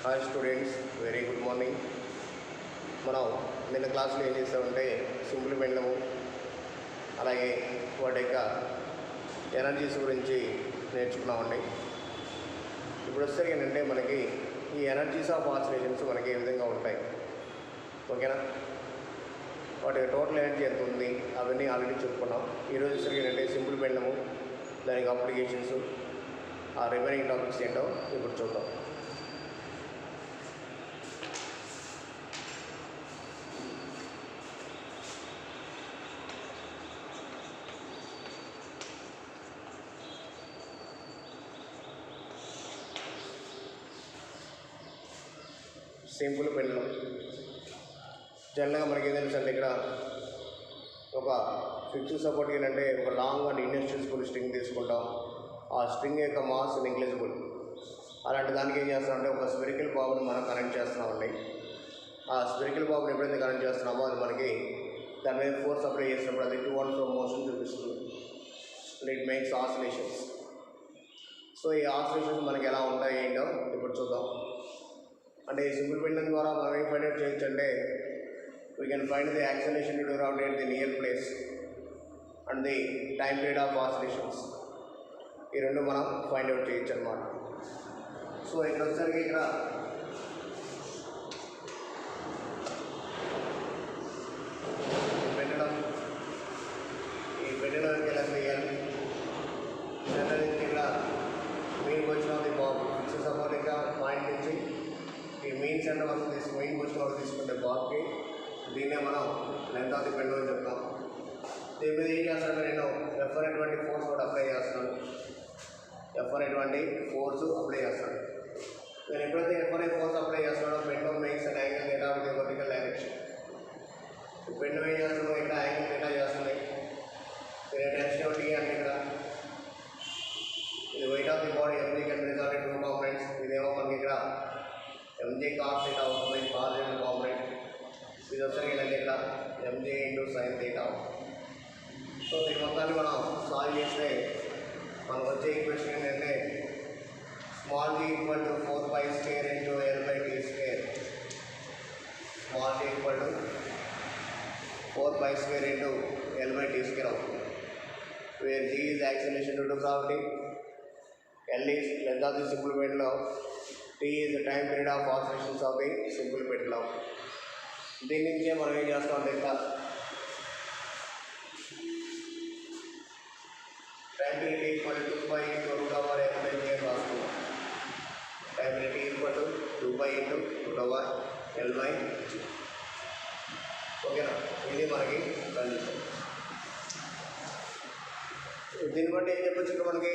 Hi students, very good morning. మనం నిన్న క్లాస్లో ఏం చేస్తామంటే సింపుల్ పెండము అలాగే వాటి యొక్క ఎనర్జీస్ గురించి నేర్చుకున్నామండి. ఇప్పుడు వస్తే ఏంటంటే మనకి ఈ ఎనర్జీస్ ఆఫ్ ఆసిలేషన్స్ మనకి ఏ విధంగా ఉంటాయి, ఓకేనా? వాటి టోటల్ ఎనర్జీ ఎంత ఉంది అవన్నీ ఆల్రెడీ చెప్పుకున్నాం. ఈరోజు వచ్చేసరికి ఏంటంటే సింపుల్ పెండము, దానికి అప్లికేషన్స్, ఆ రిమైనింగ్ టాపిక్స్ ఏంటో ఇప్పుడు చూద్దాం. సింపుల్ పెండలం జనరల్గా మనకి ఏం తెలుసు అంటే ఇక్కడ ఒక ఫిక్స్డ్ సపోర్ట్ ఏంటంటే ఒక లాంగ్ అండ్ ఇండస్ట్రియల్ స్ట్రింగ్ తీసుకుంటాం. ఆ స్ట్రింగ్ యొక్క మాస్ నెగ్లిజిబుల్. అలాంటి దానికి ఏం చేస్తామంటే ఒక స్పెరికల్ బాబుని మనం కనెక్ట్ చేస్తున్నామండి. ఆ స్పెరికల్ బాబుని ఎప్పుడైతే కనెక్ట్ చేస్తున్నామో అది మనకి దాని మీద ఫోర్స్ అప్లై చేసినప్పుడు అది టు అండ్ ఫ్రో మోషన్ చూపిస్తుంది. It makes oscillations. సో ఈ ఆసిలేషన్స్ మనకి ఎలా ఉంటాయి ఏంటో ఇప్పుడు చూద్దాం. అంటే ఈ సింపుల్ పెండలం ద్వారా మనం ఏం ఫైండ్ అవుట్ చేయొచ్చు అంటే we can find the acceleration to round the near place and the time period of oscillations. ఈ రెండు మనం ఫైండ్ అవుట్ చేయొచ్చు అనమాట. సో ఇక్కడ వచ్చేసరికి ఇక్కడ ఈ పెండలం ఎలా చేయాలి జనరల్ ఇక్కడ main position of the Bob fixed support ఇంకా పాయింట్ నుంచి ఈ మెయిన్ సెంటర్ వరకు మెయిన్ పొజిషన్ వరకు తీసుకుంటే బాబ్కి దీన్నే మనం లెంత్ ఆఫ్ ది పెండలం అని చెప్తాం. దీని మీద ఏం చేస్తానంటే నేను ఎఫ్ అనేటువంటి ఫోర్స్ కూడా అప్లై చేస్తున్నాను. ఎఫ్ అనేటువంటి ఫోర్స్ అప్లై చేస్తాను. నేను ఎప్పుడైతే ఎఫ్ అనే ఫోర్స్ అప్లై చేస్తున్నానో pendulum makes and angle theta with vertical direction. Pendulum ఏం చేస్తున్నాం ఇక్కడ యాంగిల్ డేటా చేస్తున్నాయి. టెన్షన్ టీ అంటే ఇక్కడ ఇది weight of the body MG can result in two components. ఇదేమో మనకి ఇక్కడ ఎంజే కాస్ థీటా అవుతుంది, కాస్ ఇంటూ కాంపోనెంట్. ఇది వచ్చరికి ఏంటంటే ఇక్కడ MG into sin theta. So దీని మొత్తాన్ని మనం సాల్వ్ చేస్తే మనకు వచ్చే ఈక్వేషన్ ఏంటంటే small G equal to 4π² into L/T². Small G equal to 4π² into L/T² అవుతుంది. Where G is acceleration due to gravity, L is length of the simple pendulum, T is the time period of oscillations of the simple pendulum. దీని నుంచే మనం ఏం చేస్తామంటే ఇక్కడ time period equal to 2π into L/T రాసుకున్నాం. Time period equal to 2π into L/T. ఓకేనా? ఇది మనకి కండిషన్. దీన్ని బట్టి ఏం చెప్పచ్చు ఇక్కడ మనకి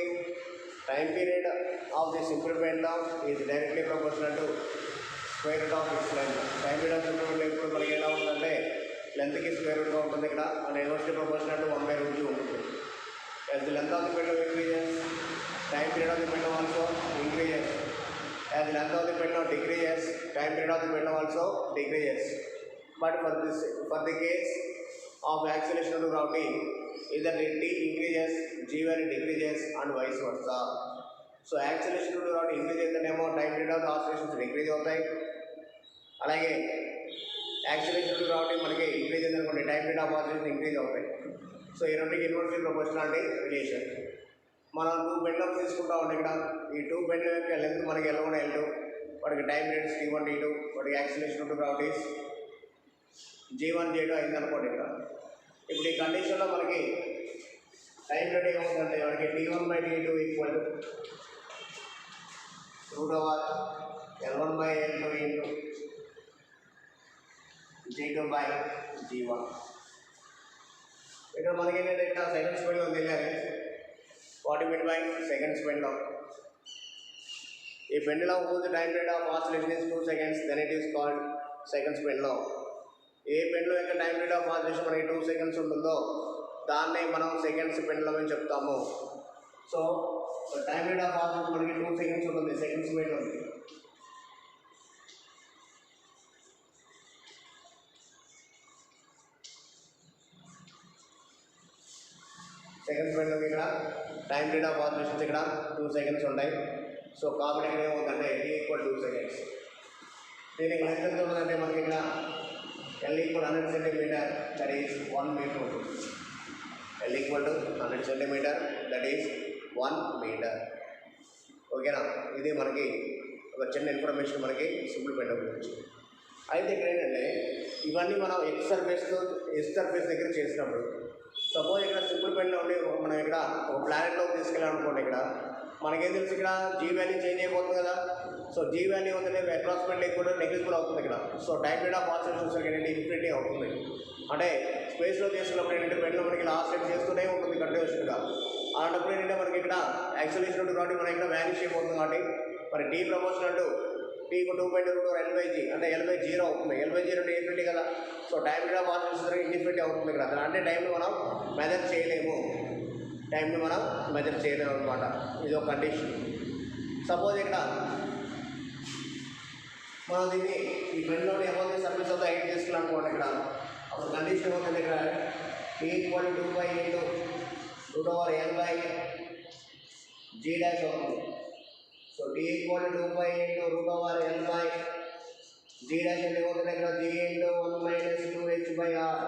time period of the simple pendulum is directly proportional to square root of its length. Time period of simple pendulum ఇప్పుడు మనకి ఎలా ఉంటుందంటే లెంత్కి స్క్వేర్ రూట్గా ఉంటుంది ఇక్కడ and inversely proportional to 1/√G ఉంటుంది. as the length of the pendulum increases, time period of the pendulum also increases. As the length of the pendulum decreases, time period of the pendulum also decreases. But for the case of acceleration to gravity, either T increases, G value decreases, and vice versa. So acceleration to gravity increases the name of time period of the oscillations decrease అవుతాయి. అలాగే acceleration to gravity మనకి increase అయింది అనుకోండి, time period of oscillation increase అవుతాయి. So ఈ రెండుకి inversely proportionality relation. మనం 2 పెండలమ్స్ తీసుకుంటా ఉంటాం. ఇక్కడ ఈ 2 పెండలం యొక్క లెంత్ మనకి L1 L2, వాటికి టైం పీరియడ్స్ T1 T2, వాటికి acceleration to gravities G1 G2 అయింది అనుకోండి. ఇక్కడ ఇప్పుడు ఈ కండిషన్లో మనకి టైం పీరియడ్ ఏమవుతుందంటే మనకి T1/T2 equal to √L1/L2 into G2/G1. ఇక్కడ మనకి ఏంటంటే ఇక్కడ సెకండ్స్ పెండలం తెలియాలి. వాట్ మీన్ బై సెకండ్స్ పెండలం? ఈ పెండలం whose time period of oscillation is 2 seconds, then it is called seconds pendulum. ఏ పెండలం యొక్క టైం పీరియడ్ ఆఫ్ ఆసిలేషన్ మనకి 2 seconds ఉంటుందో దాన్నే మనం సెకండ్స్ పెండలం అని చెప్తాము. So time period of oscillation మనకి 2 seconds ఉంటుంది, సెకండ్స్ పెండలం. సెకండ్స్ పెండలం ఇక్కడ టైం పీరియడ్ ఆఫ్ ఆసిలేషన్స్ ఇక్కడ 2 seconds ఉంటాయి. సో కాబట్టి ఇక్కడ ఏమవుతుందంటే T = 2 seconds. దీనికి లెంత్ ఎంత ఉంటుందంటే మనకి ఇక్కడ L equal 100 centimeter, that is 1 meter. L equal to 100 centimeter, that is 1 meter. ఓకేనా, ఇది మనకి ఒక చిన్న ఇన్ఫర్మేషన్ మనకి సింపుల్ పెయింట్ గురించి. అయితే ఇక్కడ ఏంటంటే ఇవన్నీ మనం ఎస్ సర్ఫేస్ దగ్గర చేసినప్పుడు సపోజ్ ఇక్కడ సింపుల్ పెయింట్లో ఉండి మనం ఇక్కడ ఒక ప్లానెట్లో తీసుకెళ్ళాలనుకోండి, ఇక్కడ మనకేం తెలుసు ఇక్కడ జీ వాల్యూ చేంజ్ అయిపోతుంది కదా. సో జీ వాల్యూ ఉందంటే అప్రాక్సిమేట్లీ కూడా నెగ్లిజిబుల్ అవుతుంది ఇక్కడ. So time period of oscillation వచ్చేసరికి ఏంటంటే ఇన్ఫినిటీ అవుతుంది. అంటే స్పేస్లో చేసుకున్నప్పుడు ఏంటంటే పెయింట్లో మనకి ఆసిలేట్ చేస్తూనే ఉంటుంది కంటిన్యూస్గా. అలాంటప్పుడు ఏంటంటే మనకి ఇక్కడ యాక్సిలేషన్ ఉంటుంది కాబట్టి మనకి ఇక్కడ వ్యానిష్ అయిపోతుంది. కాబట్టి మరి tea proportional to teak 2.2 L/G అంటే L/0 అవుతుంది. L/0 అంటే ఇన్ఫినిటీ కదా. So time period of oscillation infinity అవుతుంది ఇక్కడ. అంటే టైంని మనం మెజర్ చేయలేము, అనమాట. ఇది ఒక కండిషన్. సపోజ్ ఇక్కడ మనం దీన్ని ఈ పెన్లోని ఏమవుతుంది సర్ఫేస్ అవుతా హైట్ చేసుకోవాలనుకోండి, ఇక్కడ అప్పుడు కండిషన్ ఏమవుతుంది ఇక్కడ T = 2π/L/G' అవుతుంది. సో T = 2π/L/G' అంటే ఏమవుతుంది ఇక్కడ G × 1 - 2h/r.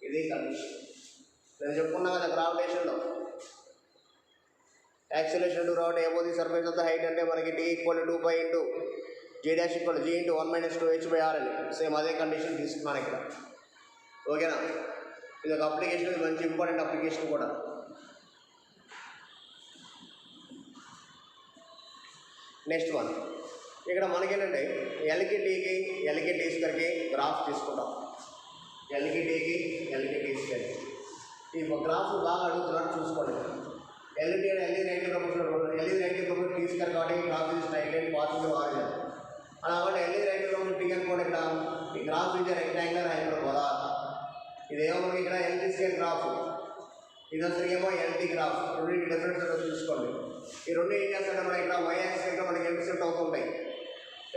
ఇది కండిషన్. నేను చెప్పుకున్నా కదా గ్రావిటేషన్లో యాక్సిలేషన్ టు గ్రావిటీ ఏమవుతుంది సర్ఫేస్ ఆఫ్ ద హైట్ అంటే మనకి T = 2π/G' = G × 1 - 2h/r అని. సేమ్ అదే కండిషన్ తీసుకున్నాను ఇక్కడ. ఓకేనా, ఇది ఒక అప్లికేషన్, ఇది మంచి ఇంపార్టెంట్ అప్లికేషన్ కూడా. నెక్స్ట్ వన్, ఇక్కడ మనకేంటంటే ఎల్కి టీ2కి గ్రాఫ్ తీసుకుంటాం. ఎల్కి టీ2కి ఈ గ్రాఫ్ బాగా అడుగుతున్నాడు చూసుకోండి. ఎల్ఈడి అంటే ఎల్ఈ 90 ప్రపోర్షనల్, ఎల్ఈ 90 ప్రపోర్షనల్ టీ2 కాబట్టి graph is straight line passing origin. అలా కాబట్టి ఎల్ఈ 90 ప్రపోర్షనల్ టీ అనుకోండి. ఇక్కడ ఈ గ్రాఫ్ ఇస్ రెక్టాంగులర్ హైపర్బోలా. ఇదేమో మనకి ఇక్కడ ఎల్టీ2 గ్రాఫ్, ఇది అసలుకేమో ఎల్టీ గ్రాఫ్. రెండు డిఫరెన్స్ చూసుకోండి. ఈ రెండు ఏం చేస్తారంటే మనకి ఇక్కడ వై యాక్సిస్ ఇక్కడ మనకి ఇంటర్సెప్ట్ అవుతుంటాయి.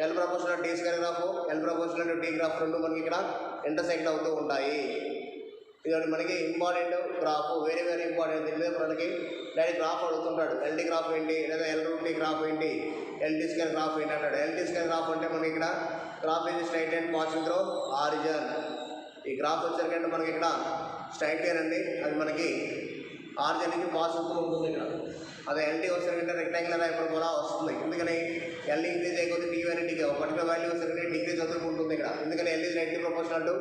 L proportional T two graph, L proportional T graph రెండు మనకి ఇక్కడ ఇంటర్సెక్ట్ అవుతూ ఉంటాయి. ఇది మనకి ఇంపార్టెంట్ గ్రాఫ్, వెరీ ఇంపార్టెంట్. దీని మీద మనకి డైరెక్ట్ గ్రాఫ్ అడుగుతుంటాడు. ఎల్టీ గ్రాఫ్ ఏంటి, లేదా L√T గ్రాఫ్ ఏంటి, LT2 గ్రాఫ్ ఏంటి అంటాడు. LT2 గ్రాఫ్ అంటే మనకి ఇక్కడ గ్రాఫ్ ఇది straight line passing through origin. ఈ గ్రాఫ్ వచ్చేసరికి మనకి ఇక్కడ స్ట్రైట్ లైన్ అండి, అది మనకి ఆరిజిన్ నుంచి పాస్ అవుతూ ఉంటుంది ఇక్కడ. అదే ఎల్టీ వచ్చేసరికి రెక్టాంగులర్ హైపర్బోలా వస్తుంది. ఎందుకని ఎల్ ఇంక్రీజ్ అయిపోతే టీ వాల్యూ టీకి ఒక పర్టికులర్ వాల్యూ వచ్చేసరికి డిగ్రీ చదువుకు ఉంటుంది ఇక్కడ. ఎందుకని L is 90 proportional to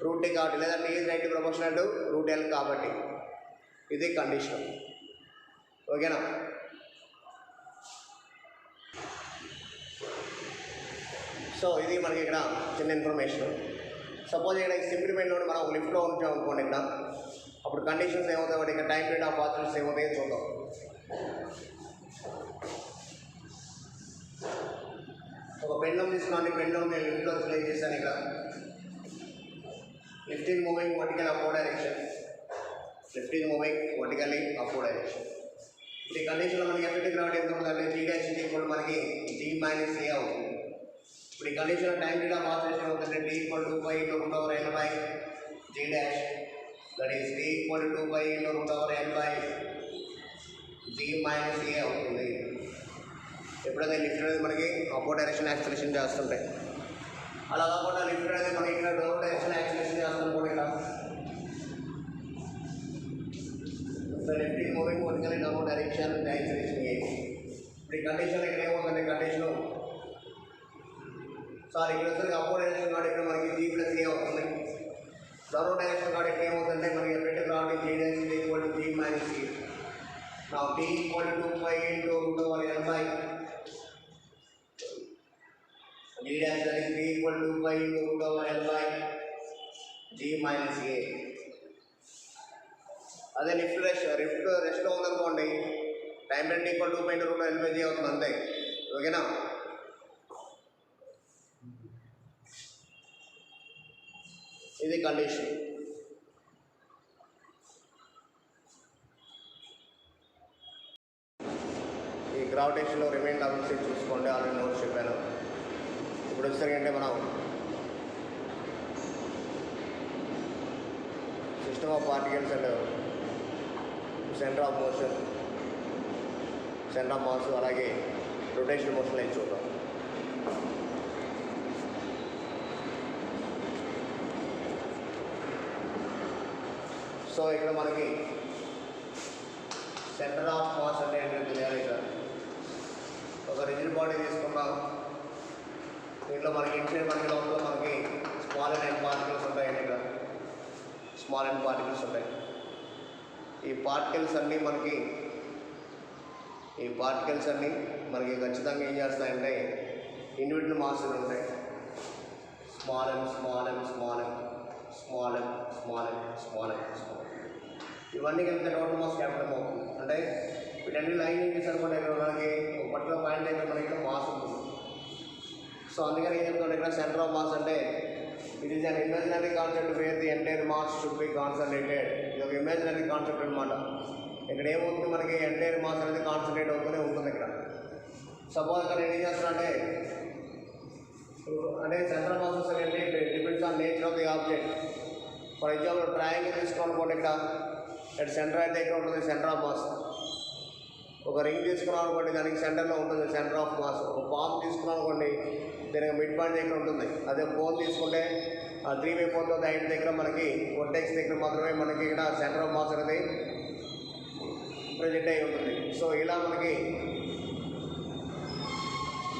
√T కాబట్టి, లేదా T is 90 proportional to √L కాబట్టి. ఇది కండిషన్. ఓకేనా, సో ఇది మనకి ఇక్కడ చిన్న ఇన్ఫర్మేషన్. సపోజ్ ఇక్కడ ఈ సింపుల్ పెయింట్లో మనం లిఫ్ట్లో ఉంచాం అనుకోండి, ఇక్కడ అప్పుడు కండిషన్స్ ఏమవుతాయి వాటి ఇక్కడ టైం పీరియడ్ ఆఫ్ ఆసిలేషన్స్ ఏమవుతాయి చూద్దాం. ఒక పెండలం తీసుకున్నాను. పెండలం నేను లిఫ్ట్లో ప్లే చేశాను. ఇక్కడ lift is moving vertical up direction, lift is moving vertically up direction. ఈ కండిషన్లో మనకి ఎఫెక్టివ్ గ్రావిటీ ఎంత ఉంటుందంటే G' ఇప్పుడు మనకి G - A అవుతుంది. ఇప్పుడు ఈ కండిషన్లో టైం పీరియడ్ ఆఫ్ ఆసిలేషన్ అవుతుందంటే T = 2π/L/G', that is T = 2π/L/G - A అవుతుంది. ఎప్పుడైతే లిఫ్ట్ అనేది మనకి అప్ డైరెక్షన్ యాక్సిలేషన్ చేస్తుంటాయి. అలా కాకుండా లిఫ్ట్ అనేది మనకి ఇక్కడ డౌన్ డైరెక్షన్ యాక్సిలేషన్ చేస్తాం కూడా. ఇక్కడ lift is moving vertically down direction acceleration A. ఇప్పుడు ఈ కండిషన్ ఇక్కడ ఏమవుతుందంటే కండిషను ఇక్కడ వచ్చేసరికి అప్ డైరెక్షన్ కాబట్టి ఇక్కడ మనకి G + A అవుతుంది. డౌన్ డైరెక్షన్ కాబట్టి ఇక్కడ ఏమవుతుందంటే మనకి effective gravity G' = G - A. Now T = 2π/L/G', that is T = 2π/L/G - A. అదే లిఫ్ట్ రెస్ట్లో ఉందనుకోండి, టైం పీరియడ్ T = 2π/L/G అవుతుంది అంతే. ఓకేనా, ఇది కండిషన్. ఈ గ్రావిటేషన్లో రిమైండ్ అవర్స్ చూసుకోండి, ఆల్రెడీ నోట్స్ చెప్పాను. ఇప్పుడు వచ్చేసరికి మనం system of particles and centre of motion, centre of mass, అలాగే రొటేషన్ మోషన్ అయితే చూద్దాం. సో ఇక్కడ మనకి సెంటర్ ఆఫ్ మాస్ అంటే ఏంటో తెలియాలి. ఇక్కడ ఒక రిజిడ్ బాడీ తీసుకున్నాం, దీంట్లో మనకి ఇన్సైడ్ మనకి లోపల మనకి స్మాల్ అండ్ ఎండ్ పార్టికల్స్ ఉంటాయండి. ఇక్కడ స్మాల్ అండ్ పార్టికల్స్ ఉంటాయి. ఈ పార్టికల్స్ అన్నీ మనకి ఖచ్చితంగా ఏం చేస్తాయంటే ఇండివిజువల్ మాస్లు ఉంటాయి. Small and small and small and small and small and small and small ఇవన్నీ కలిపితే టోటల్ మాస్ క్యాపిటల్ అవుతుంది. అంటే వీటన్ని లైన్ ఏం చేశారు కూడా ఇక్కడ మనకి ఒక పర్టికులర్ పాయింట్ దగ్గర మనకి ఇక్కడ మాస్ ఉంటుంది. సో అందుకని ఏం చెప్తాను ఇక్కడ సెంటర్ ఆఫ్ మాస్ అంటే it is an imaginary concept wear the entire mass should be concentrated. ఇది ఒక ఇమాజినరీ కాన్సెప్ట్ అనమాట. ఇక్కడ ఏమవుతుంది మనకి ఎంటైర్ మాస్ అనేది కాన్సన్ట్రేట్ అవుతూనే ఉంటుంది. ఇక్కడ సపోజ్ ఇక్కడ నేను ఏం చేస్తాను అంటే సెంటర్ మాస్ అంటే depends on nature of the object. For example triangle తీసుకోవాలనుకోండి, ఇక్కడ అట్ సెంటర్ అయితే ఇక్కడ ఉంటుంది సెంటర్ ఆఫ్ మాస్. ఒక రింగ్ తీసుకున్నాం అనుకోండి, దానికి సెంటర్లో ఉంటుంది సెంటర్ ఆఫ్ మాస్. ఒక పామ్ తీసుకున్నాం అనుకోండి, దీనికి మిడ్ పాయింట్ దగ్గర ఉంటుంది. అదే ఫోన్ తీసుకుంటే 3/4 హైట్ దగ్గర మనకి వర్టెక్స్ దగ్గర మాత్రమే మనకి ఇక్కడ సెంటర్ ఆఫ్ మాస్ అనేది ప్రజెంట్ అయి ఉంటుంది. సో ఇలా మనకి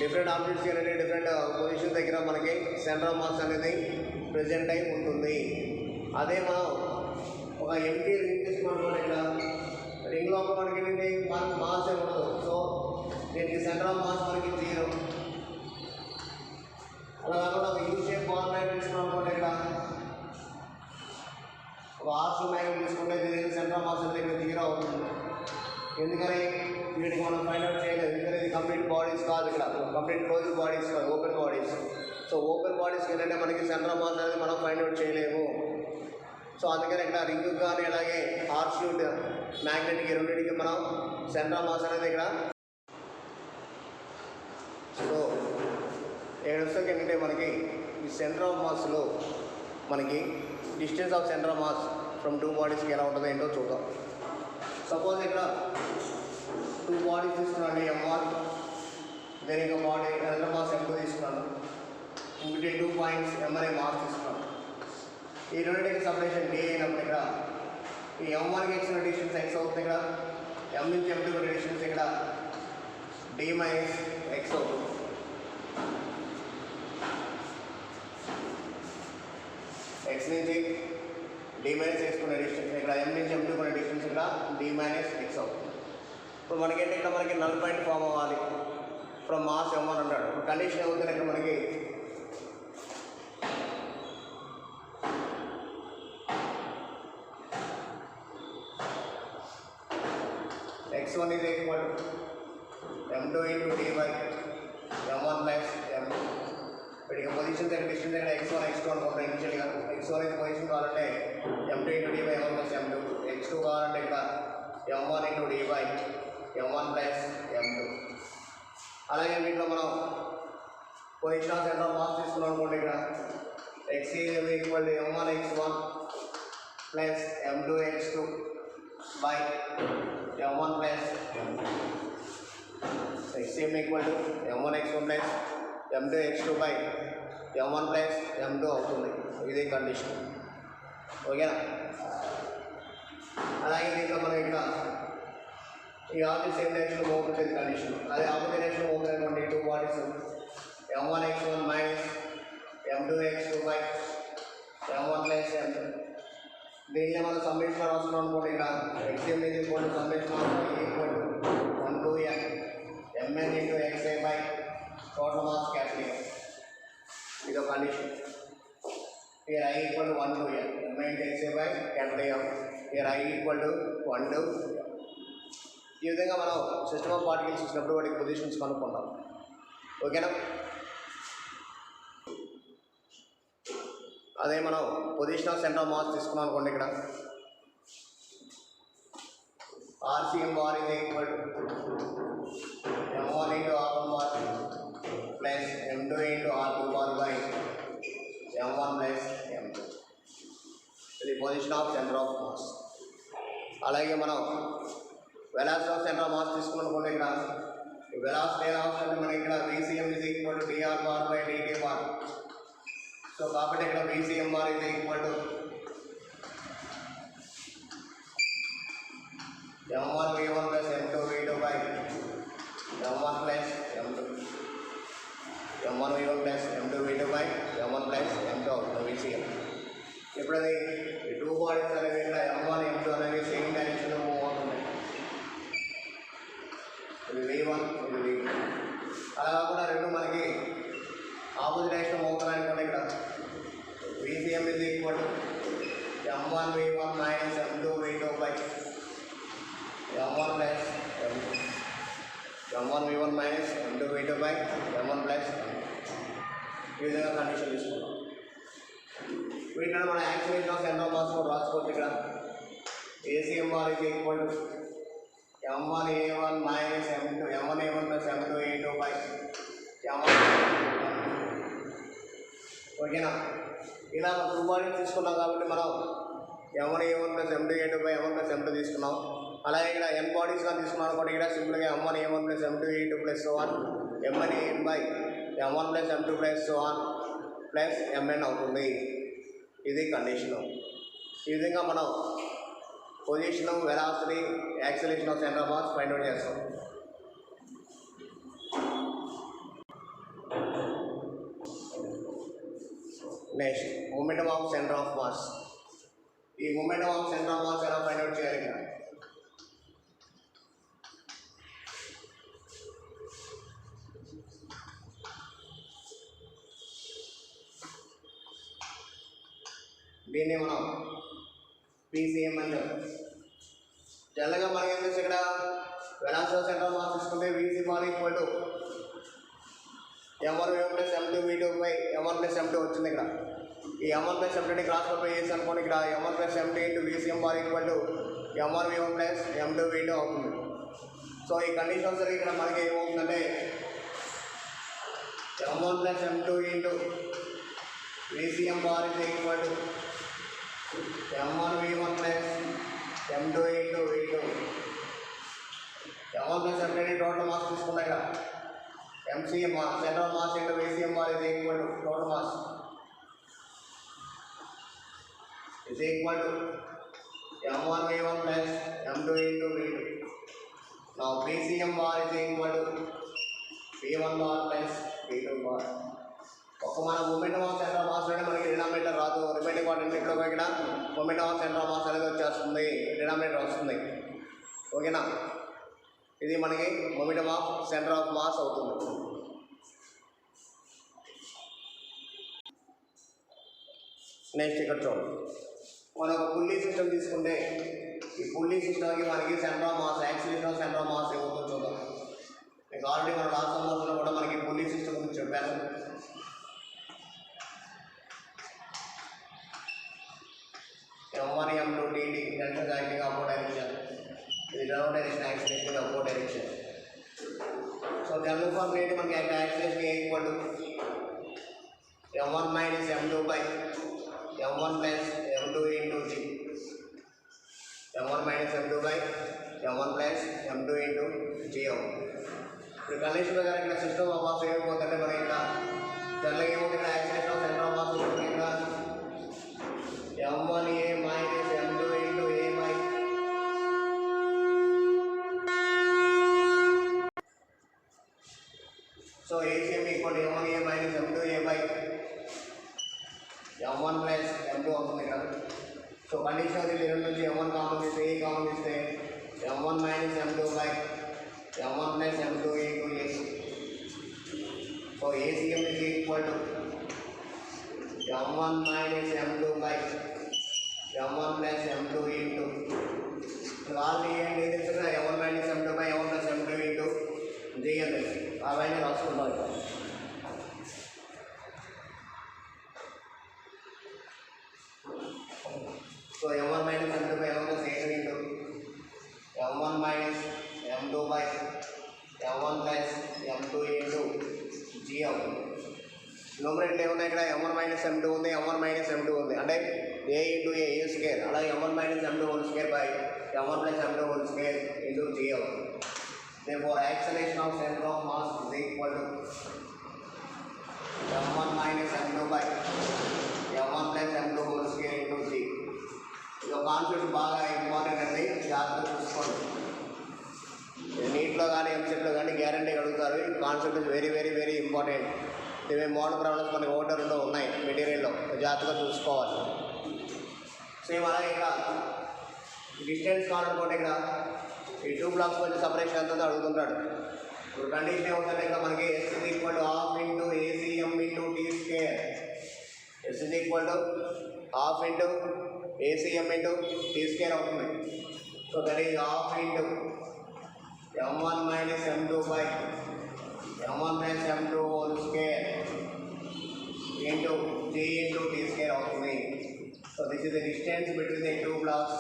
డిఫరెంట్ ఆబ్జెక్ట్స్ అనేది డిఫరెంట్ పొజిషన్ దగ్గర మనకి సెంటర్ ఆఫ్ మాస్ అనేది ప్రజెంట్ అయి ఉంటుంది. అదే మనం ఒక ఎంటీ రింగ్ తీసుకున్నాం, ఇక్కడ రింగ్ లోపల మనకి మనకి మాస్ ఏమి ఉండదు. సో దీనికి సెంటర్ ఆఫ్ మాస్ మనకి 0. అలా కాకుండా ఒక యూ షేప్ బాల్ మ్యాగ్ తీసుకున్నాం అనుకోండి, ఇక్కడ ఒక ఆర్స్ మ్యాగ్ తీసుకుంటే దీనికి సెంటర్ ఆఫ్ మాస్ అనేది 0 అవుతుంది. ఎందుకని వీటికి మనం ఫైండ్ అవుట్ చేయలేదు. ఎందుకంటే ఇది కంప్లీట్ బాడీస్ కాదు, ఇక్కడ కంప్లీట్ క్లోజ్ బాడీస్ కాదు, ఓపెన్ బాడీస్. సో ఓపెన్ బాడీస్కి ఏంటంటే మనకి సెంటర్ ఆఫ్ మాస్ అనేది మనం ఫైండ్ అవుట్ చేయలేము. సో అందుకని ఇక్కడ రింగ్ కానీ అలాగే హార్షూట్ మ్యాగ్నెట్కి రెండింటికి మనం సెంటర్ ఆఫ్ మాస్ అనేది ఇక్కడ. సో ఏడొస్తాకి ఏంటంటే మనకి ఈ సెంటర్ ఆఫ్ మాస్లో మనకి distance of centre of mass from 2 బాడీస్కి ఎలా ఉంటుందో ఏంటో చూద్దాం. సపోజ్ ఇక్కడ 2 బాడీస్ తీసుకున్నాను, M1 దేనికి బాడీ అదర్ మాస్ M2 తీసుకున్నాను. ఇంకటి 2 పాయింట్స్ M అనే మాస్ తీసుకున్నాను. ఈ రెండింటికి సపరేషన్ D అయినప్పుడు ఇక్కడ ఈ M1కి ఇచ్చిన డిస్టెన్స్ X అవుతుంది. ఇక్కడ M నుంచి M2 డిస్టెన్స్ ఇక్కడ D మైనస్ X అవుతుంది. X నుంచి D మైనస్ X కొనే డిస్టెన్స్ ఇక్కడ M నుంచి M2 కొనే డిస్టెన్స్ ఇక్కడ D మైనస్ X అవుతుంది. ఇప్పుడు మనకేంటి ఇక్కడ మనకి నల్ పాయింట్ ఫామ్ అవ్వాలి ఫ్రమ్ మాస్ M1 అంటాడు. ఇప్పుడు కండిషన్ అవుతుంది ఇక్కడ మనకి X1 is equal to M2 into D by M1 plus M2. వీటికి పొజిషన్ దగ్గర డిస్టెన్స్ దగ్గర X1 X2 అనుకుంటాం. ఇనిషియల్గా X1 అయితే పొజిషన్ కావాలంటే M2 into D by M1 plus M2. X2 కావాలంటే ఇక్కడ M1 into D by M1 plus M2. అలాగే వీటిలో మనం position of centre of mass తీసుకున్నాం అనుకోండి, ఇక్కడ X is equal to M1 X1 plus M2 X2 by M1 plus M2. X is equal to M1 X1 plus M2 X2 by M1 plus M2 అవుతుంది. ఇదే condition, ఓకేనా. అలాగే దీంట్లో మనం ఇక్కడ ఈ ఆబ్జెక్ట్ సేమ్ డైరెక్షన్లో మూవ్ అవుతుంది కండిషన్. అదే ఆపోజిట్ డైరెక్షన్లో మూవ్ అవుతున్నటువంటి 2 bodies M1 X1 minus M2 X2 by M1 plus M2. దీనిలో మనం సమ్మేషన్ రాస్తున్నాం అనుకోండి, ఇక్కడ XM is equal to summation of equal to 1 to N Mn into XA by total mass capital. ఇది ఒక condition. Here I equal to 1 to N Mn into XA by capital M. Here I equal to 1 to N. ఈ విధంగా మనం system of particles ఇచ్చినప్పుడు వాటికి positions కనుక్కుంటాం, ఓకేనా. అదే మనం position of centre of mass తీసుకున్నాం అనుకోండి, ఇక్కడ RCM bar is equal to M1 into R1 bar plus M2 into R2 bar by M1 plus M2. ఇది position of centre of mass. అలాగే మనం velocity of centre of mass తీసుకున్నాం అనుకోండి, ఇక్కడ velocity ఎలా వస్తుంది మనకి ఇక్కడ VCM is equal to dr bar by dt bar. So కాబట్టి ఇక్కడ VCM bar is equal to m1 v1 plus m2 v2 by m1 plus m2 m1 v1 plus m2 v2 by m1 plus m2 అవుతుంది VCM. ఇప్పుడు అది ఈ two bodies అనేవి ఇక్కడ m1 m2 అనేవి same డైరెక్షన్లో మూవ్ అవుతున్నాయి. ఇది v1 ఇది v2. అలా కాకుండా రెండు మనకి ఆపోజిట్ డైరెక్షన్ మూవ్ అవుతున్నాయి అనుకోండి. ఇక్కడ VCM is equal to m1 v1 minus m2 v2 by m1 plus m2. m1 v1 minus m2 v2 by m1 plus m2. ఈ విధంగా కండిషన్ తీసుకున్నాం. వీటిని మన acceleration of centre of mass కూడా రాసుకోవచ్చు. ఇక్కడ ACMR is equal to m1 a1 minus m2 m1 a1 plus m2 a2 by m1. ఓకేనా? ఇలా టూ బాడీస్ తీసుకున్నాం కాబట్టి మనం m1 a1 plus m2 a2 by m1 plus m2 తీసుకున్నాం. అలాగే ఇక్కడ n బాడీస్గా తీసుకున్నాం అనుకోండి. ఇక్కడ సింపుల్గా m1 a1 plus m2 a2 plus so on m1 an by m1 plus m2 plus so on plus mn అవుతుంది. ఇది కండిషను. ఈ విధంగా మనం position, velocity, acceleration of centre of mass find out చేస్తాం. Next momentum of centre of mass. ఈ momentum of centre of mass ఎలా find out చేయాలి? ఇక్కడ దీన్ని మనం PCM అంటారు. జనరల్గా మనకి ఏం తెలుసు, ఇక్కడ velocity of centre of mass తీసుకుంటే VCM equal to m1 v1 plus m2 v2 by m1 plus m2 వచ్చింది. ఇక్కడ ఈ m1 plus m2ని క్రాస్ మల్టిప్లై చేసి అనుకోండి. ఇక్కడ m1 plus m2 into VCM equal to m1 v1 plus m2 v2 అవుతుంది. So ఈ condition వచ్చేసరికి ఇక్కడ మనకి ఏమవుతుందంటే m1 plus m2 into VCM is equal to m1 v1 plus m2 into v2. m1 plus m2 total mass తీసుకున్నా. ఇక్కడ MCM central mass into VCM is equal to total mass is equal to m1 v1 plus m2 into v2. Now VCM is equal to v1 bar plus v2 bar. ఒక మన momentum of centre of mass అంటే మనకి denominator రాదు. Remaining వాటిలో ఇక్కడ momentum of centre of mass అనేది వచ్చేస్తుంది, denominator వస్తుంది. ఓకేనా? ఇది మనకి momentum of centre of mass అవుతుంది. నెక్స్ట్ ఇక్కడ చూడండి, మనం ఒక పుల్లీ సిస్టమ్ తీసుకుంటే ఈ పుల్లీ సిస్టమ్కి మనకి centre of mass, acceleration of centre of mass ఏమవుతుందో చూద్దాం. మీకు ఆల్రెడీ మన లాస్ట్ సంవత్సరంలో కూడా మనకి పుల్లీ సిస్టమ్ గురించి చెప్పాను. m1 m2 dt direction acting upward direction. ఇది down direction, acceleration upward direction. So general form ఏంటి? మనకి acceleration equal to m1 minus m2 by m1 plus m2 into g. m1 minus m2 by m1 plus m2 into g అవుతుంది. ఇప్పుడు condition ప్రకారం ఇక్కడ system of mass ఏమైపోతుందంటే మనకి ఇక్కడ జనరల్గా ఏమవుతుంది, ఇక్కడ acceleration of centre of mass ఉంటుంది. ఇక్కడ m1 a minus m2 into a by so ACM equal to m1 a minus m2 a by m1 plus m2 అవుతుంది ఇక్కడ. సో కండిషన్ అది రెండు నుంచి m1 కామన్ తీస్తే a కామన్ తీస్తే m1 minus m2 by m1 plus m2 into a. So ACM is equal to m1 minus m2 by m1 plus m2 into already ఏంటి తెలుసు, m1 minus m2 by m1 plus m2 into g అని తెలుసు. అవన్నీ రాసుకుంటాం. So m1 minus m2 by m1 plus a2 into m1 minus m2 by m1 plus m2 into g అవుతుంది. Numerator ఏమున్నాయి? ఇక్కడ m1 minus m2 ఉంది, m1 minus m2 ఉంది. అంటే a into a స్క్వేర్, అలాగే m1 minus m2 whole square by m1 plus m2 whole square into g అవుతుంది. Therefore, acceleration of center of mass is equal to m1 minus m2 by m1 plus m2 whole square into g. ఇది ఒక concept బాగా important అండి, జాగ్రత్తగా చూసుకోండి. Very very very important. ఇవి model problems మనకి ఒకటో రెండో ఉన్నాయి మెటీరియల్లో, జాగ్రత్తగా చూసుకోవాలి. సేమ్ అలాగే ఇక్కడ డిస్టెన్స్ కావాలనుకోండి, ఇక్కడ ఈ 2 బ్లాక్స్ మధ్య సపరేషన్ ఎంత అడుగుతుంటాడు. ఇప్పుడు కండిషన్ ఏమవుతుంది, ఇక్కడ మనకి S is equal to half into ACM into T square. S is equal to half into ACM into T square అవుతుంది. So that is half into M1 minus M2 by M1 plus M2 whole square into G into T square అవుతుంది. So this is the distance between the 2 blocks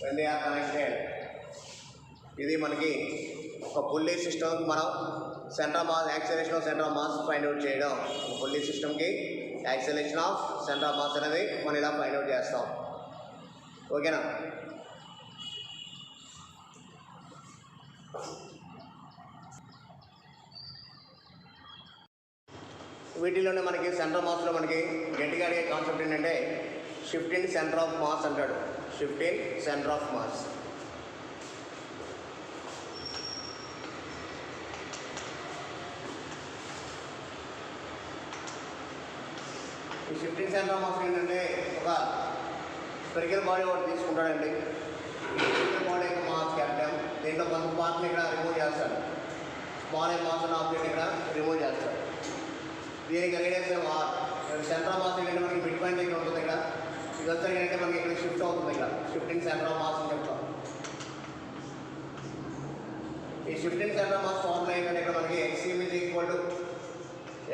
when they are connected. ఇది మనకి ఒక pulley సిస్టమ్కి మనం centre mass acceleration of centre of mass find out చేయడం. Pulley సిస్టమ్కి acceleration of centre of mass అనేది మనం ఇలా ఫైండ్ అవుట్ చేస్తాం. ఓకేనా? వీటిలోనే మనకి సెంటర్ మాస్లో మనకి గట్టిగా అడిగే కాన్సెప్ట్ ఏంటంటే shift in centre of mass అంటాడు. Shift in centre of mass. ఈ shift in centre of mass ఏంటంటే ఒక స్పెరికల్ బాడీ ఒకటి తీసుకుంటాడండి. ఈ స్పెరికల్ బాడీ యొక్క మాస్ క్యాప్టెన్, దీంట్లో కొంత పార్ట్ని ఇక్కడ రిమూవ్ చేస్తాడు. స్మాల్ మాస్ ఉన్న ఆబ్జెక్ట్ ఇక్కడ రిమూవ్ చేస్తాడు. దీనికి radius R. Centre of mass ఏంటంటే మనకి మిడ్ పాయింట్ దగ్గర ఉంటుంది. ఇక్కడ ఇది వచ్చేసరికి ఏంటంటే మనకి ఇక్కడ షిఫ్ట్ అవుతుంది. ఇక్కడ shift in centre of mass అని చెప్తాం. ఈ shift in centre of mass formula ఏంటంటే ఇక్కడ మనకి XM is equal to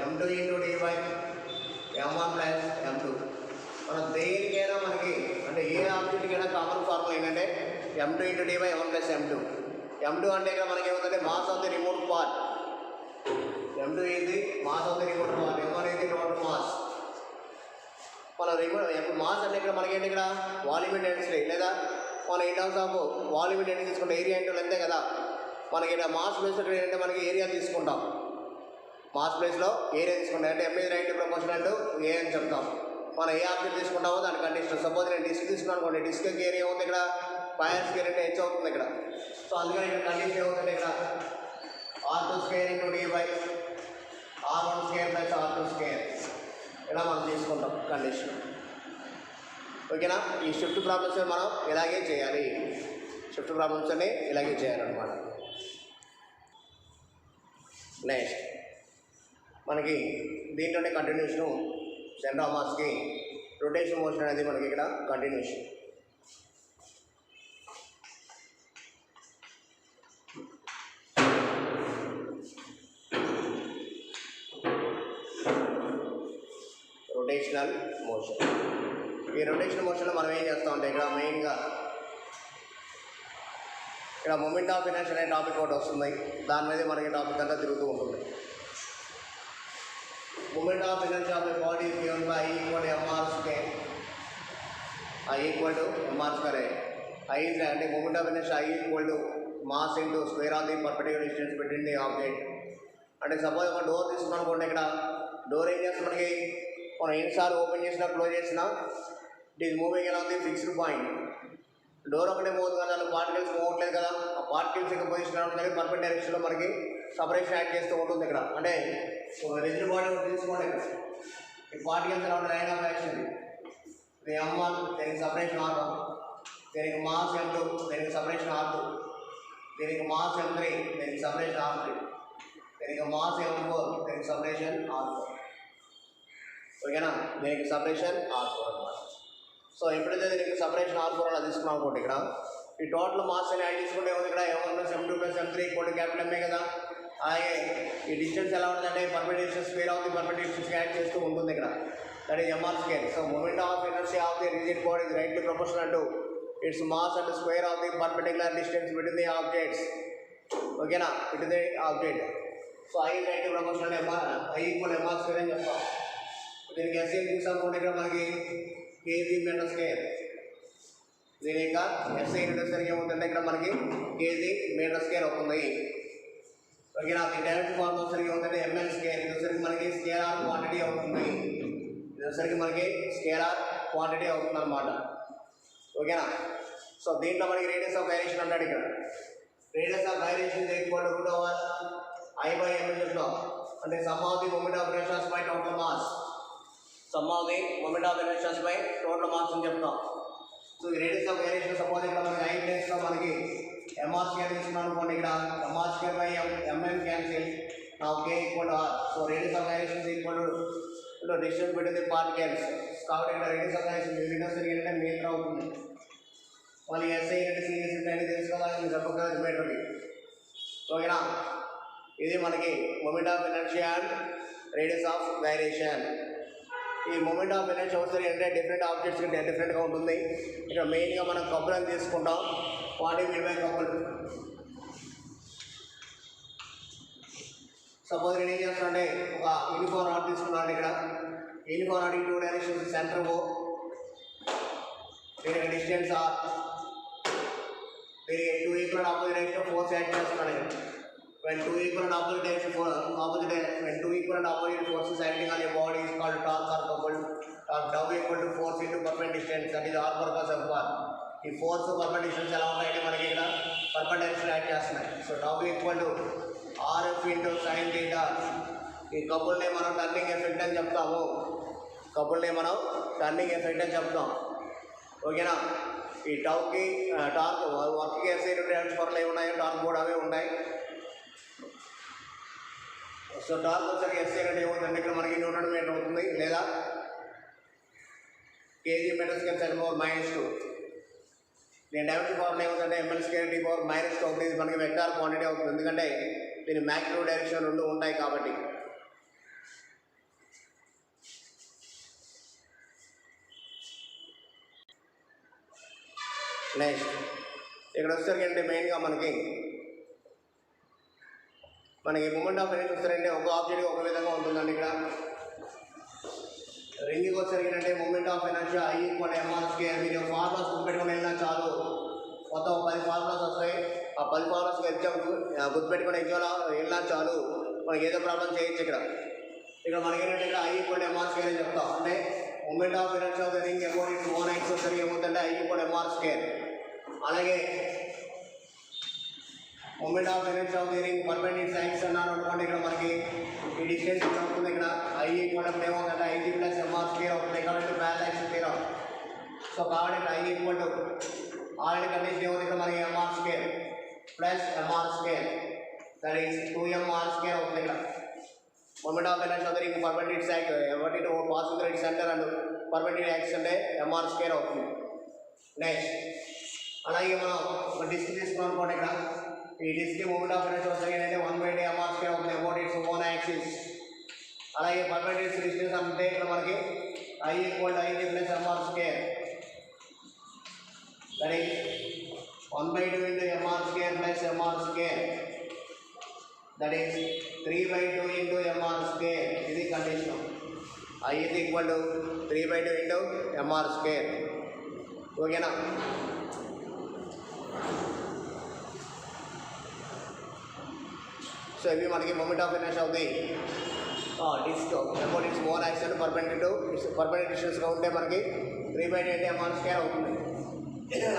M2 into D by M1 plus M2. మనం దేనికైనా మనకి అంటే ఏ ఆబ్జెక్ట్కైనా కామన్ ఫార్ములా ఏంటంటే M2 into D by M1 plus M2. M2 అంటే ఇక్కడ మనకి ఏమవుతుంది, mass of the remote part. M2 is the mass of the remote part. M1 is the total mass. మన రిమోట్ మాస్ అంటే ఇక్కడ మనకి ఏంటి, ఇక్కడ వాల్యూమ్ డెన్సిటీ లేదా మన in terms of volume density తీసుకుంటే ఏరియా అంటే అంతే కదా. మనకి ఇక్కడ మాస్ ప్లేస్ ఇక్కడ ఏంటంటే మనకి ఏరియా తీసుకుంటాం. మాస్ ప్లేస్లో ఏరియా తీసుకుంటాం అంటే M is right proportional to A అని చెప్తాం. మనం ఏ ఆబ్జెక్ట్ తీసుకుంటామో దాని కండిషన్. సపోజ్ నేను డిస్క్ తీసుకున్నాను అనుకోండి, డిస్క్ ఏరియా ఉంది ఇక్కడ, పైన స్క్వేర్ అంటే H అవుతుంది ఇక్కడ. సో అందుకని ఇక్కడ కండిషన్ ఏమవుతుంది, ఇక్కడ R2 square into D by R1 square plus R2 square ఇలా మనం తీసుకుంటాం కండిషన్. ఓకేనా? ఈ షిఫ్ట్ ప్రాబ్లమ్స్ మనం ఇలాగే చేయాలి. షిఫ్ట్ ప్రాబ్లమ్స్ అన్ని ఇలాగే చేయాలన్నమాట. నెక్స్ట్ మనకి దీంట్లోనే కంటిన్యూషన్ సెంటర్ ఆఫ్ మాస్కి రొటేషన్ మోషన్ అనేది మనకి ఇక్కడ కంటిన్యూషన్. Rotational motion. ఈ రొటేషనల్ మోషన్లో మనం ఏం చేస్తామంటే ఇక్కడ మెయిన్గా ఇక్కడ మూమెంట్ ఆఫ్ ఇనర్షియా అనే టాపిక్ ఒకటి వస్తుంది. దాని మీద మనకి టాపిక్ అంతా తిరుగుతూ ఉంటుంది. Moment of inertia of a body is given by I equal to mr square. I equal to mr square. I is అంటే moment of inertia I equal to mass into square of the perpendicular distance between the object. అంటే suppose ఒక door తీసుకున్నాం అనుకోండి, ఇక్కడ door ఏం చేస్తాం, మనకి మనం ఎన్నిసార్లు ఓపెన్ చేసినా క్లోజ్ చేసినా it is moving around the fixed point. Door ఒకటే పోతుంది కదా, దాంట్లో పార్టికల్స్ పోవట్లేదు కదా. ఆ పార్టికల్స్ ఇంకా పొజిషన్ అవుతుంది, పర్ఫెక్ట్ డైరెక్షన్లో మనకి సపరేషన్ యాడ్ చేస్తూ ఉంటుంది. ఇక్కడ అంటే రిజిడ్ బాడీ ఒకటి తీసుకోండి, ఇక్కడ ఈ particles around line of action. ఇది M1, దీనికి సపరేషన్ R1, దీనికి మాస్ M2, దీనికి సపరేషన్ R2, దీనికి మాస్ M3, దీనికి సపరేషన్ R3, దీనికి మాస్ M4, దీనికి సపరేషన్ R4. ఓకేనా? దీనికి సపరేషన్ R4 అన్నమాట. సో ఎప్పుడైతే దీనికి సపరేషన్ R4 అలా తీసుకున్నాం అనుకోండి, ఇక్కడ ఈ టోటల్ మాస్ అని యాడ్ చేసుకుంటే ఏముంది, ఇక్కడ M1 plus M2 plus M3 equal to capital M కదా. అలాగే ఈ డిస్టెన్స్ ఎలా ఉంటుందంటే perfect distance square of the perfect distance add చేస్తూ ఉంటుంది ఇక్కడ. That is MR square. So moment of inertia of the rigid body is rightly proportional to its mass and square of the perpendicular distance between the objects. ఓకేనా? Between the object. So I is rightly proportional to I equal to MR square అని చెప్తాం. దీనికి SI తీసుకుంటే ఇక్కడ మనకి kg metre square. దీని యొక్క SI unit సరిగ్గా ఏమవుతుందంటే ఇక్కడ మనకి kg మీటర్ స్క్వేర్ అవుతుంది. ఓకేనా? ఈ డైరెక్ట్ ఫార్మ్ వచ్చేసరికి ఏమవుతుందంటే ml స్క్వేర్. ఇది వచ్చేసరికి మనకి స్కేలార్ క్వాంటిటీ అవుతుంది. ఇది వచ్చేసరికి మనకి స్కేలార్ క్వాంటిటీ అవుతుంది అన్నమాట. ఓకేనా? సో దీంట్లో మనకి రేడియస్ ఆఫ్ గైరేషన్ అంటాడు. ఇక్కడ radius of gyration equal to root over I by m అని చెప్తాం. అంటే sum of the moment of inertias by total mass. Sum of the moment of inertias by total mass అని చెప్తాం. So ఈ radius of variation suppose ఇక్కడ మనకి i ప్లేస్లో మనకి mr స్క్వేర్ తీసుకున్నాం అనుకోండి. ఇక్కడ mr square by mn cancel. Now k equal to r. So radius of gyration is equal to distance between the particles. కాబట్టి ఇక్కడ radius of gyration యూనిట్ ఏంటంటే మీటర్ అవుతుంది. మళ్ళీ SI అంటే CS అంటే తెలుసు కదా, ఇది చెప్పగలదు మీటర్కి. ఓకేనా, ఇది మనకి moment of inertia and radius of gyration. ఈ మూమెంట్ ఆఫ్ ఇనర్షియా వచ్చేసరికి అంటే డిఫరెంట్ ఆబ్జెక్ట్స్ డిఫరెంట్గా ఉంటుంది. ఇక్కడ మెయిన్గా మనం కపుల్ అని తీసుకుంటాం. What is mean by couple? Suppose నేను ఏం చేస్తానంటే ఒక యూనిఫామ్ రాడ్ తీసుకున్నాను. ఇక్కడ uniform rod two directions centre O, దీనికి డిస్టెన్స్ ఆర్, దీనికి two equal opposite direction force add చేస్తున్నాను. ఇక్కడ when two equal and opposite direction for when two equal and opposite forces acting on a body is called torque or coupled. Tau equal to force into perpendicular distance, that is r purpose of r. ఈ force perpendicular distance ఎలా ఉంటాయంటే మనకి ఇక్కడ perpendicular direction add చేస్తున్నాయి. So tau equal to RF into sin theta. ఈ కపుల్నే మనం turning effect అని చెప్తాము. కపుల్నే మనం టర్నింగ్ ఎఫెక్ట్ అని చెప్తాం. ఓకేనా, ఈ టౌకి టార్క్ వర్క్కి ఎస్ఐ ట్రాన్స్ఫర్లు ఏమి ఉన్నాయో టార్క్ కూడా అవే ఉంటాయి. సో టార్క్ వచ్చేసరికి ఎస్ఐ అంటే ఏమవుతుందంటే ఇక్కడ మనకి న్యూటన్ మీటర్ అవుతుంది, లేదా kg metre square second power -2. నేను డైరెక్ట్ ఫార్ములా ఏమవుతుందంటే ml స్క్వేర్ d పవర్ -2 అవుతుంది. ఇది మనకి వెక్టార్ క్వాంటిటీ అవుతుంది, ఎందుకంటే దీని మ్యాక్రో డైరెక్షన్ రెండు ఉంటాయి కాబట్టి. నెక్స్ట్ ఇక్కడ వచ్చేసరికి అంటే మెయిన్గా మనకి మూమెంట్ ఆఫ్ ఇనర్షియా వస్తారంటే ఒక ఆబ్జెక్ట్ ఒక విధంగా ఉంటుందండి. ఇక్కడ రింగ్కి వచ్చేసరికి అంటే moment of inertia I equal mr square. మీరు ఫార్ములాస్ గుర్తుపెట్టుకుని వెళ్ళినా చాలు, మొత్తం 10 ఫార్ములాస్ వస్తాయి. ఆ 10 ఫార్ములాస్ ఎగ్జామ్ గుర్తుపెట్టుకుని ఎగ్జామ్లో వెళ్ళినా చాలు, మనకి ఏదో ప్రాబ్లం చేయొచ్చు. ఇక్కడ మనకి ఏంటంటే ఇక్కడ I ఈక్వల్ mr స్క్వేర్ అని చెప్తాం. అంటే moment of inertia of the ring about its own axis వచ్చేసరికి ఏమవుతుందంటే I ఈక్వల్ mr స్క్వేర్. అలాగే moment of inertia of the ring perpendicular axis అన్నారు అనుకోండి. ఇక్కడ మనకి ఈ డిస్టెన్స్ అవుతుంది. ఇక్కడ I ఈక్వల్ ఏమవుతుందంటే IG ప్లస్ mr స్క్వేర్ అవుతుంది, కాబట్టి ప్యారలల్ యాక్సిస్ తీరా. సో కాబట్టి ఇక్కడ I equal to already condition ఏమవుతుంది, ఇక్కడ మనకి mr square plus mr square, that is 2mr square అవుతుంది. ఇక్కడ moment of inertia of the ring perpendicular axis ఎవరి passing right centre and perpendicular axis అంటే mr స్క్వేర్ అవుతుంది. నెక్స్ట్ అలాగే మనం ఒక డిస్క్ తీసుకున్నాం అనుకోండి. ఇక్కడ ఈ డిస్క్ మూమెంట్ ఆఫ్ ఇనర్షియా వచ్చేసరికి ఏంటంటే 1/d mr స్క్వేర్ అవుతుంది అబౌట్ ఇట్స్ ఓన్ యాక్సిస్. అలాగే పర్పెండిక్యులర్ డిస్టెన్స్ అంటే ఇక్కడ మనకి I equal IG plus mr square, that is 1/2 into mr square plus mr square, that is 3/2 into mr square. ఇది condition. I is equal to 3/2 into mr square. ఓకేనా, so ఇవి మనకి moment of inertia of the disc about its own axis perpendicular డిస్టెన్స్గా ఉంటే మనకి 3/2 అంటే mr square అవుతుంది.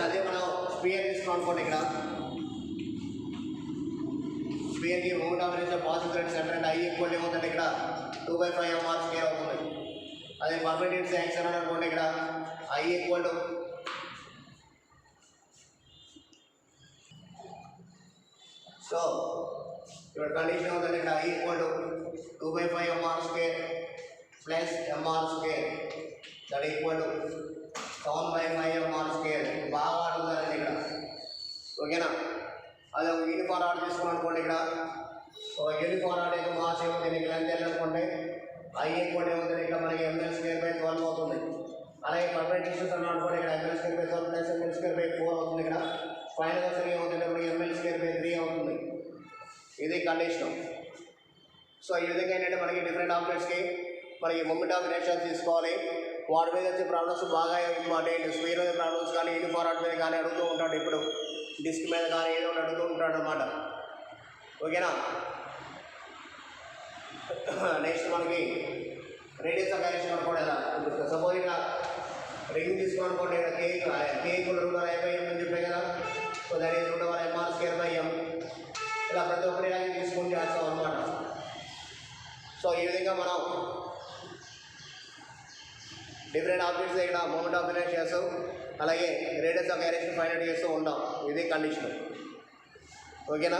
అదే మనం స్పియర్ తీసుకున్నాం అనుకోండి. ఇక్కడ స్పియర్కి moment of inertia positive right centre అంటే I ఈక్వల్ ఏమవుతుంది, ఇక్కడ 2/5 mr స్క్వేర్ అవుతుంది. అదే పర్పెండిక్యులర్ యాక్సిస్ అన్నాడు అనుకోండి. ఇక్కడ I ఈక్వల్ టు సో ఇక్కడ కండిషన్ అవుతుంది. ఇక్కడ I equal to 2/5 mr square plus mr square, that equal to 7/5 mr square. బాగా అడుగుతారండి ఇక్కడ. ఓకేనా, అదే ఒక యూనిఫామ్ రాడ్ తీసుకున్నాం అనుకోండి. ఇక్కడ ఒక యూనిఫామ్ రాడ్ యొక్క మాస్ ఏమవుతుంది, దీనికి లెంత్ అనుకోండి. I ఈక్వల్ ఏమవుతుంది, ఇక్కడ మనకి ml స్క్వేర్ బై 12 అవుతుంది. అలాగే పర్పెండిక్యులర్ డిస్టెన్స్ అన్నాం అనుకోండి. ఇక్కడ ml square by 12 plus ml square by 4 అవుతుంది. ఇక్కడ ఫైనల్గా సరిగ్గా ఏమవుతుంది, మనకి ml స్క్వేర్ బై 3 అవుతుంది. ఇది కండిషన్. సో ఈ విధంగా ఏంటంటే మనకి డిఫరెంట్ ఆబ్జెక్ట్స్కి మనకి మూమెంట్ ఆఫ్ ఇనర్షియా తీసుకోవాలి. వాటి మీద వచ్చే ప్రాబ్లమ్స్ బాగా ఇంపార్టెంట్. స్క్వేర్ మీద ప్రాబ్లమ్స్ కానీ యూనిఫామ్ రాడ్ మీద కానీ అడుగుతూ ఉంటాడు. ఇప్పుడు డిస్క్ మీద కానీ ఏదో ఒకటి అడుగుతూ ఉంటాడు అన్నమాట. ఓకేనా, నెక్స్ట్ మనకి రేడియస్ ఆఫ్ గైరేషన్ అనుకోండి. ఎలా సపోజ్ ఇక్కడ రింగ్ తీసుకుని అనుకోండి. ఇక్కడ K ఈక్వల్ √5/m అని చెప్పే కదా. So that is √mr square by m. ఇలా ప్రతి ఒక్కటి ఇలాగే తీసుకొని చేస్తాం అనమాట. సో ఈ విధంగా మనం డిఫరెంట్ ఆబ్జెక్ట్స్ ఇక్కడ మూమెంట్ ఆఫ్ ఇనర్షియాస్ అలాగే radius of gyration find out చేస్తూ ఉంటాం. ఇది కండిషన్. ఓకేనా?